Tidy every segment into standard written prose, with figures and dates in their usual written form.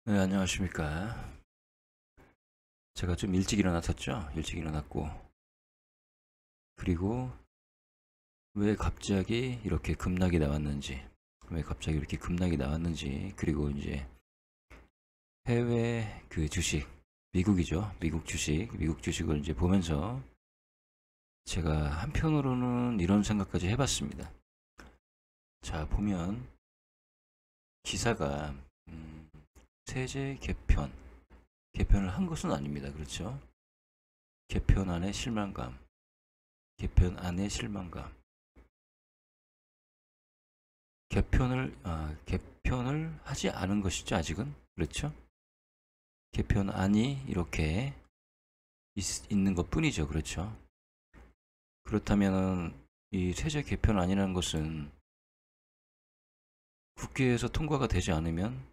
네, 안녕하십니까. 제가 좀 일찍 일어났었죠? 일찍 일어났고, 그리고 왜 갑자기 이렇게 급락이 나왔는지, 그리고 이제 해외 그 주식, 미국이죠. 미국 주식을 이제 보면서 제가 한편으로는 이런 생각까지 해봤습니다. 자, 보면 기사가, 음, 세제 개편을 한 것은 아닙니다. 그렇죠? 개편 안에 실망감, 개편 안에 실망감. 개편을 하지 않은 것이죠, 아직은. 그렇죠? 개편안이 이렇게 있는 것 뿐이죠. 그렇죠? 그렇다면은 이 세제 개편안이라는 것은 국회에서 통과가 되지 않으면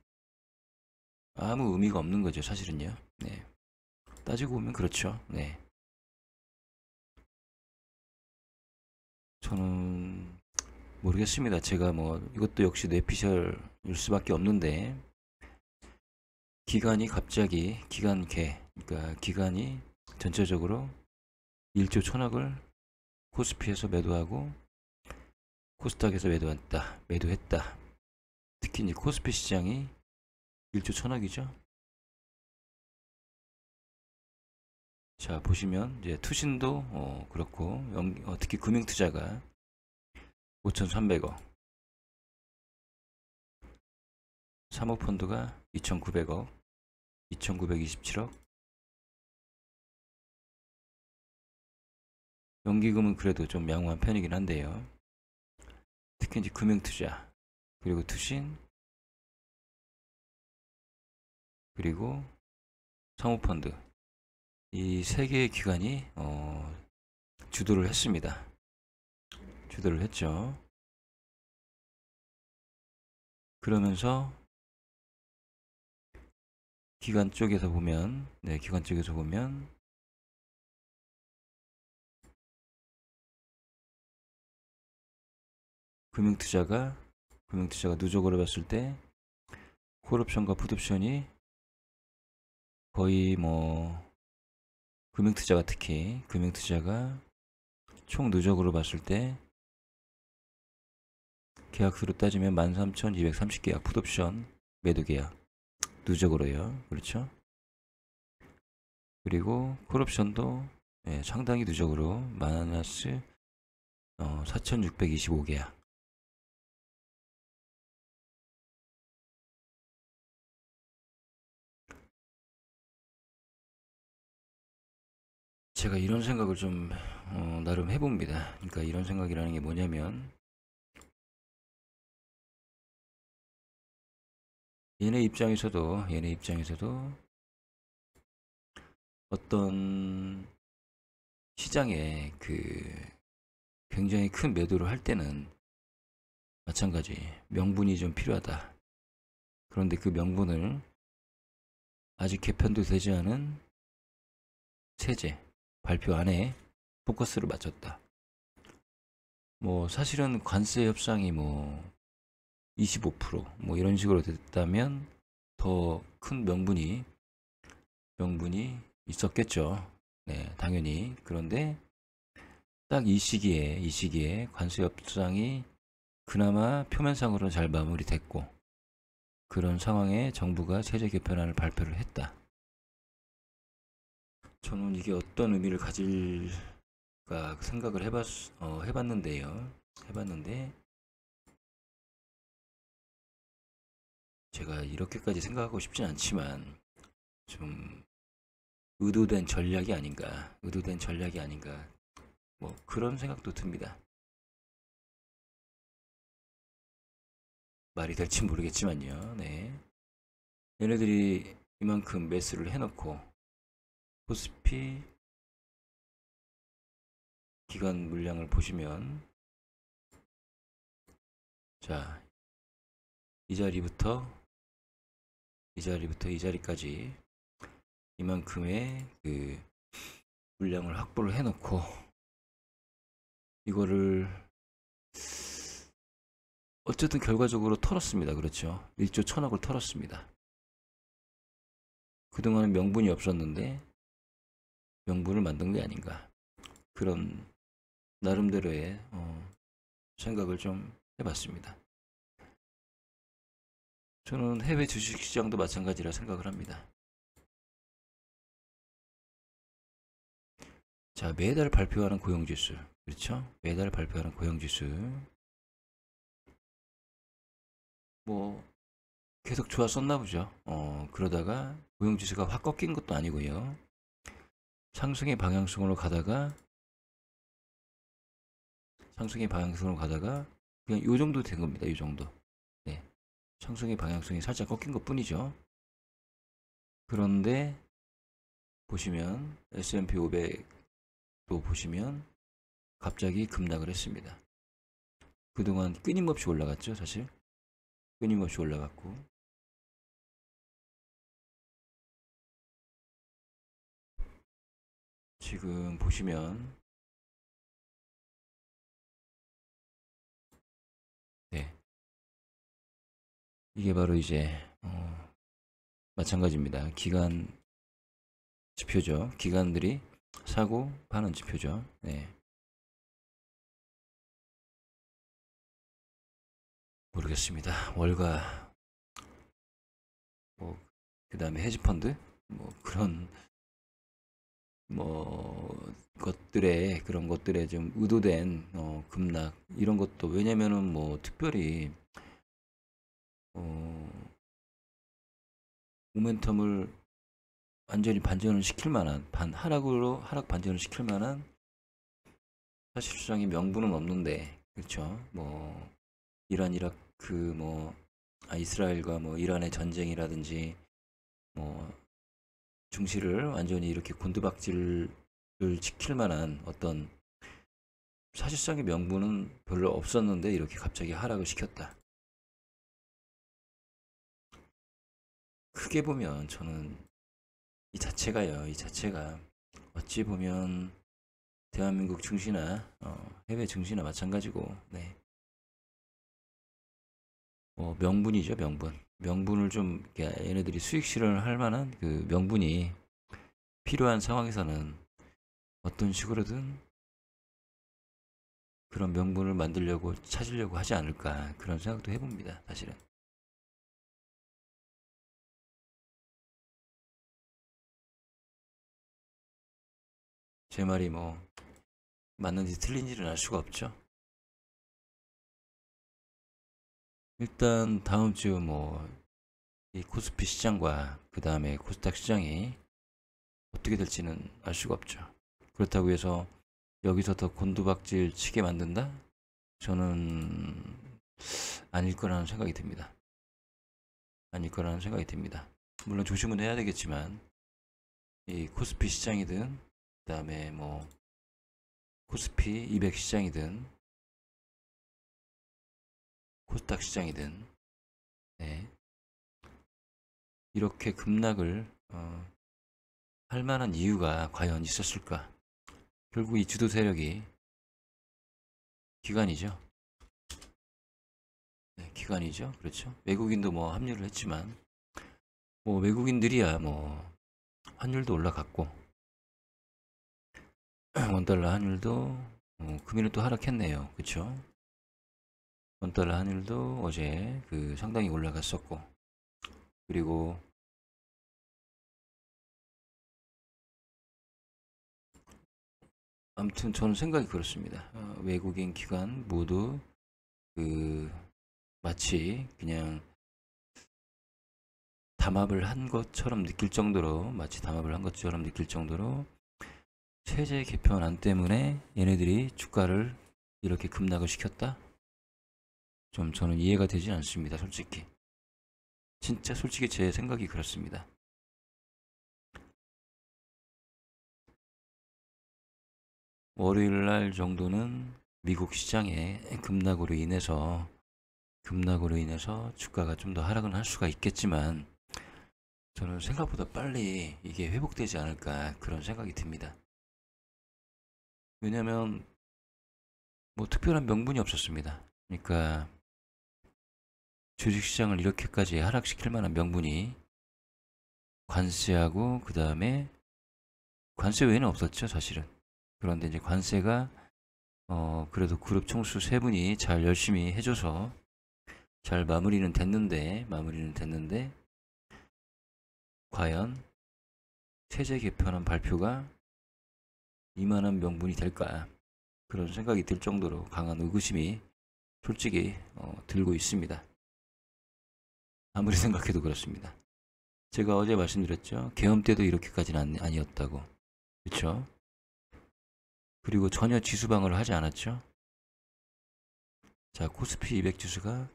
아무 의미가 없는 거죠, 사실은요. 네. 따지고 보면 그렇죠. 네. 저는 모르겠습니다. 제가 뭐 이것도 역시 뇌피셜일 수밖에 없는데 그러니까 기간이 전체적으로 1조 천억을 코스피에서 매도하고 코스닥에서 매도했다. 특히 이제 코스피 시장이 1조 천억이죠. 자, 보시면 이제 투신도 그렇고 특히 금융투자가 5,300억, 사모펀드가 2,900억, 2,927억, 연기금은 그래도 좀 양호한 편이긴 한데요. 특히 이제 금융투자, 그리고 투신, 그리고 사모펀드 이 세 개의 기관이 주도를 했습니다. 주도를 했죠. 그러면서 기관 쪽에서 보면 금융투자가 누적으로 봤을 때 콜옵션과 풋옵션이 거의 뭐 특히 금융투자가 총 누적으로 봤을 때 계약수로 따지면 13,230계약 풋옵션 매도 계약 누적으로요. 그렇죠? 그리고 콜옵션도 상당히 누적으로 마이너스 4,625계약. 제가 이런 생각을 좀 나름 해봅니다. 그러니까 이런 생각이라는 게 뭐냐면 얘네 입장에서도 어떤 시장에 굉장히 큰 매도를 할 때는 마찬가지 명분이 좀 필요하다. 그런데 그 명분을 아직 개편도 되지 않은 세제 발표 안에 포커스를 맞췄다. 뭐 사실은 관세 협상이 뭐 25% 이런 식으로 됐다면 더 큰 명분이 있었겠죠. 네, 당연히. 그런데 딱 이 시기에 관세 협상이 그나마 표면상으로 잘 마무리됐고 그런 상황에 정부가 세제 개편안을 발표를 했다. 저는 이게 어떤 의미를 가질까 생각을 해봤는데요. 해봤는데 제가 이렇게까지 생각하고 싶진 않지만 좀 의도된 전략이 아닌가 뭐 그런 생각도 듭니다. 말이 될지 모르겠지만요. 네. 얘네들이 이만큼 매수를 해놓고 코스피 기간 물량을 보시면 자, 이 자리부터 이 자리까지 이만큼의 그 물량을 확보를 해놓고 이거를 어쨌든 결과적으로 털었습니다. 그렇죠? 1조 천억을 털었습니다. 그동안은 명분이 없었는데 명분을 만든 게 아닌가. 그런 나름대로의 생각을 좀 해봤습니다. 저는 해외 주식시장도 마찬가지라 생각을 합니다. 자, 매달 발표하는 고용지수. 그렇죠? 매달 발표하는 고용지수. 뭐, 계속 좋았었나 보죠. 그러다가 고용지수가 확 꺾인 것도 아니고요. 상승의 방향성으로 가다가, 그냥 요 정도 된 겁니다. 요 정도. 네. 상승의 방향성이 살짝 꺾인 것 뿐이죠. 그런데, 보시면, S&P 500도 보시면, 갑자기 급락을 했습니다. 그동안 끊임없이 올라갔죠, 사실. 끊임없이 올라갔고. 지금 보시면, 네. 이게 바로 이제, 마찬가지입니다. 기간 지표죠. 기관들이 사고 파는 지표죠. 네. 모르겠습니다. 월가, 뭐, 그 다음에 헤지펀드, 뭐, 그런, 뭐, 그런 것들에 좀 의도된, 급락, 이런 것도, 왜냐면은 뭐, 특별히, 어, 모멘텀을 완전히 반전을 시킬 만한, 하락 반전을 시킬 만한 사실상의 명분은 없는데, 그렇죠. 뭐, 이라크, 뭐, 이스라엘과 뭐, 이란의 전쟁이라든지, 뭐, 중시를 완전히 이렇게 곤두박질을 지킬 만한 어떤 사실상의 명분은 별로 없었는데 이렇게 갑자기 하락을 시켰다. 크게 보면 저는 이 자체가 어찌 보면 대한민국 증시나 해외 증시나 마찬가지고, 네. 명분이죠, 명분. 명분을 좀 얘네들이 수익 실현을 할 만한 그 명분이 필요한 상황에서는 어떤 식으로든 그런 명분을 만들려고 찾으려고 하지 않을까 그런 생각도 해봅니다. 사실은. 제 말이 뭐 맞는지 틀린지는 알 수가 없죠. 일단 다음 주 뭐 이 코스피 시장과 그 다음에 코스닥 시장이 어떻게 될지는 알 수가 없죠. 그렇다고 해서 여기서 더 곤두박질 치게 만든다? 저는 아닐 거라는 생각이 듭니다. 아닐 거라는 생각이 듭니다. 물론 조심은 해야 되겠지만 이 코스피 시장이든 그다음에 뭐 코스피 200 시장이든 코스닥 시장이든, 네, 이렇게 급락을 할 만한 이유가 과연 있었을까? 결국 이 주도 세력이 기관이죠. 네, 기관이죠. 그렇죠. 외국인도 뭐 합류를 했지만 뭐 외국인들이야 뭐 환율도 올라갔고 원달러 환율도 금일은 또 하락했네요. 그렇죠. 원달러 환율도 어제 그 상당히 올라갔었고, 그리고 아무튼 저는 생각이 그렇습니다. 외국인 기관 모두 그 마치 그냥 담합을 한 것처럼 느낄 정도로, 마치 담합을 한 것처럼 느낄 정도로 체제 개편안 때문에 얘네들이 주가를 이렇게 급락을 시켰다? 좀 저는 이해가 되지 않습니다. 솔직히. 진짜 솔직히 제 생각이 그렇습니다. 월요일 날 정도는 미국 시장의 급락으로 인해서 주가가 좀 더 하락은 할 수가 있겠지만 저는 생각보다 빨리 이게 회복되지 않을까 그런 생각이 듭니다. 왜냐면 뭐 특별한 명분이 없었습니다. 그러니까 주식시장을 이렇게까지 하락시킬 만한 명분이 관세하고 그 다음에 관세 외에는 없었죠 사실은. 그런데 이제 관세가 그래도 그룹 총수 세 분이 잘 열심히 해줘서 잘 마무리는 됐는데 과연 세제 개편안 발표가 이만한 명분이 될까, 그런 생각이 들 정도로 강한 의구심이 솔직히 들고 있습니다. 아무리 생각해도 그렇습니다. 제가 어제 말씀드렸죠. 계엄 때도 이렇게까지는 아니었다고. 그렇죠? 그리고 전혀 지수방어를 하지 않았죠. 자, 코스피 200 지수가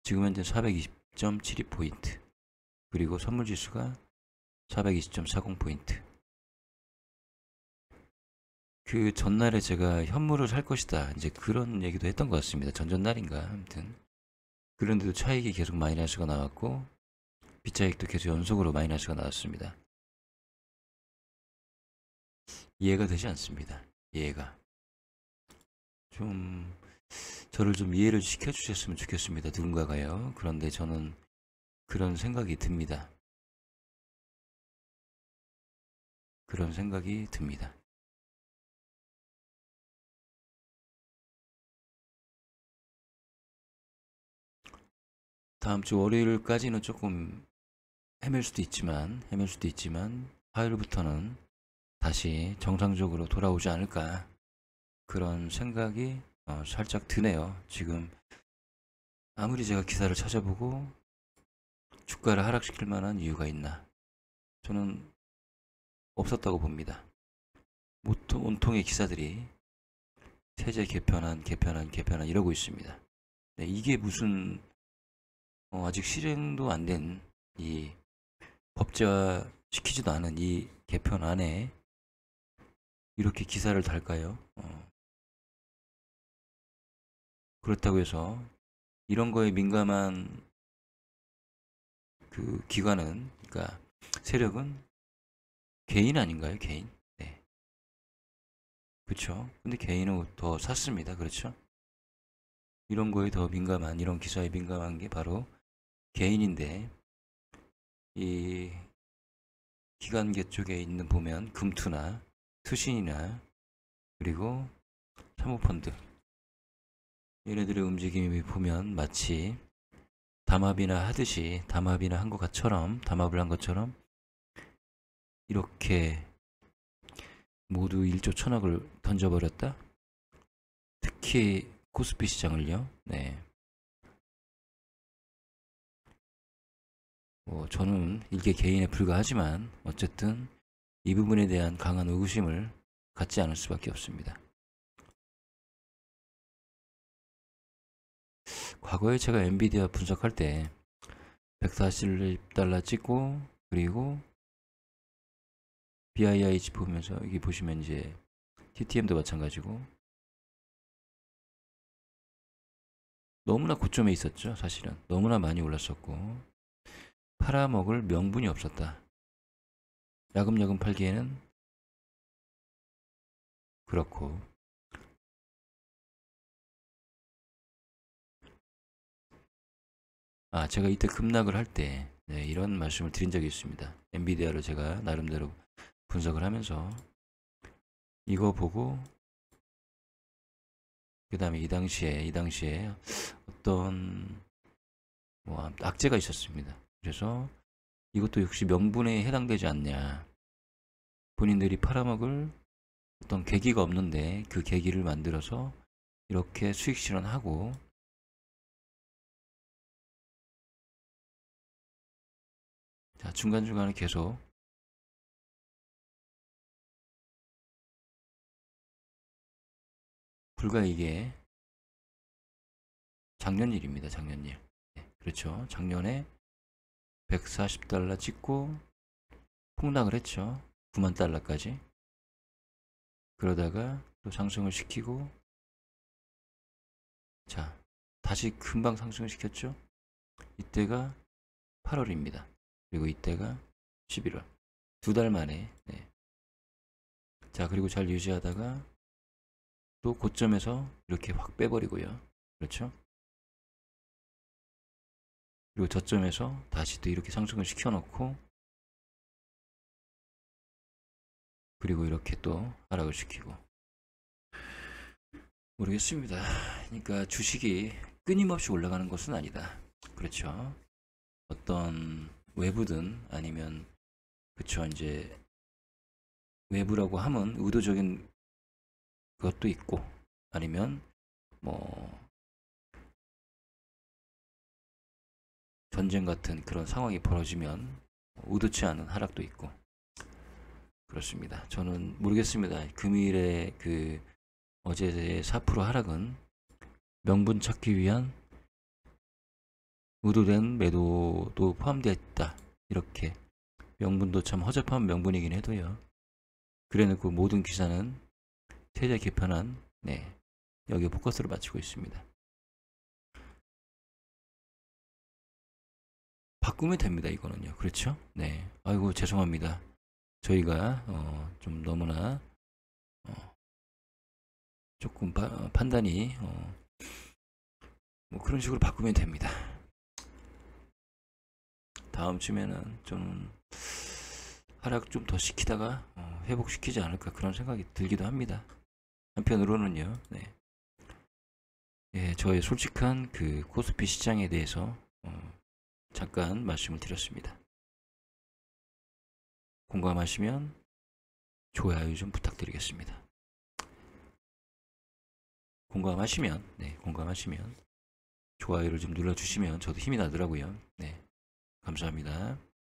지금 현재 420.72포인트, 그리고 선물 지수가 420.40포인트. 그 전날에 제가 현물을 살 것이다, 이제 그런 얘기도 했던 것 같습니다. 전전날인가 아무튼. 그런데도 차익이 계속 마이너스가 나왔고 빚차익도 계속 연속으로 마이너스가 나왔습니다. 이해가 되지 않습니다. 이해가 좀, 저를 좀 이해를 시켜주셨으면 좋겠습니다. 누군가가요. 그런데 저는 그런 생각이 듭니다. 그런 생각이 듭니다. 다음 주 월요일까지는 조금 헤맬 수도 있지만 화요일부터는 다시 정상적으로 돌아오지 않을까, 그런 생각이 살짝 드네요. 지금 아무리 제가 기사를 찾아보고 주가를 하락시킬 만한 이유가 있나, 저는 없었다고 봅니다. 온통의 기사들이 세제 개편안 이러고 있습니다. 네, 이게 무슨 아직 실행도 안 된, 이 법제화 시키지도 않은 이 개편안에 이렇게 기사를 달까요? 그렇다고 해서 이런 거에 민감한 그 기관은, 그러니까 세력은 개인 아닌가요? 개인? 네. 그렇죠. 근데 개인은 더 샀습니다. 그렇죠? 이런 거에 더 민감한, 이런 기사에 민감한 게 바로 개인인데, 이 기관계 쪽에 있는 보면 금투나 투신이나 그리고 사모펀드, 얘네들의 움직임이 보면 마치 담합이나 한 것처럼, 담합을 한 것처럼 이렇게 모두 1조 1천억을 던져버렸다. 특히 코스피 시장을요. 네. 저는 일개 개인에 불과하지만 어쨌든 이 부분에 대한 강한 의구심을 갖지 않을 수밖에 없습니다. 과거에 제가 엔비디아 분석할 때 140달러 찍고, 그리고 BIIG 보면서 여기 보시면 이제 TTM도 마찬가지고 너무나 고점에 있었죠. 사실은 너무나 많이 올랐었고 팔아먹을 명분이 없었다. 야금야금 팔기에는 그렇고, 제가 이때 급락을 할 때 이런 말씀을 드린 적이 있습니다. 엔비디아를 제가 나름대로 분석을 하면서 이거 보고, 그 다음에 이 당시에 어떤 악재가 있었습니다. 그래서 이것도 역시 명분에 해당되지 않냐, 본인들이 팔아먹을 어떤 계기가 없는데 그 계기를 만들어서 이렇게 수익 실현하고, 자, 중간중간에 계속 불과 이게 작년 일입니다. 작년 일. 네, 그렇죠. 작년에 140달러 찍고 폭락을 했죠. 9만 달러까지. 그러다가 또 상승을 시키고, 자, 다시 금방 상승을 시켰죠. 이때가 8월입니다. 그리고 이때가 11월. 2달 만에. 네. 자, 그리고 잘 유지하다가 또 고점에서 이렇게 확 빼버리고요. 그렇죠. 그리고 저점에서 다시 또 이렇게 상승을 시켜놓고 그리고 이렇게 또 하락을 시키고. 모르겠습니다. 그러니까 주식이 끊임없이 올라가는 것은 아니다. 그렇죠. 어떤 외부든 아니면, 그쵸, 이제 외부라고 하면 의도적인 것도 있고, 아니면 뭐 전쟁 같은 그런 상황이 벌어지면 의도치 않은 하락도 있고. 그렇습니다. 저는 모르겠습니다. 금일의 그 어제의 4% 하락은 명분 찾기 위한 의도된 매도도 포함되어 있다. 이렇게 명분도 참 허접한 명분이긴 해도요. 그래놓고 모든 기사는 최대 개편한, 여기에 포커스를 맞추고 있습니다. 바꾸면 됩니다. 이거는요. 그렇죠? 네. 아이고 죄송합니다. 저희가 좀 너무나 조금 판단이 뭐 그런 식으로 바꾸면 됩니다. 다음 주면은 좀 하락 좀 더 시키다가 회복시키지 않을까 그런 생각이 들기도 합니다. 한편으로는요. 네. 예, 저의 솔직한 그 코스피 시장에 대해서 잠깐 말씀을 드렸습니다. 공감하시면 좋아요 좀 부탁드리겠습니다. 공감하시면 좋아요를 좀 눌러주시면 저도 힘이 나더라고요. 네, 감사합니다.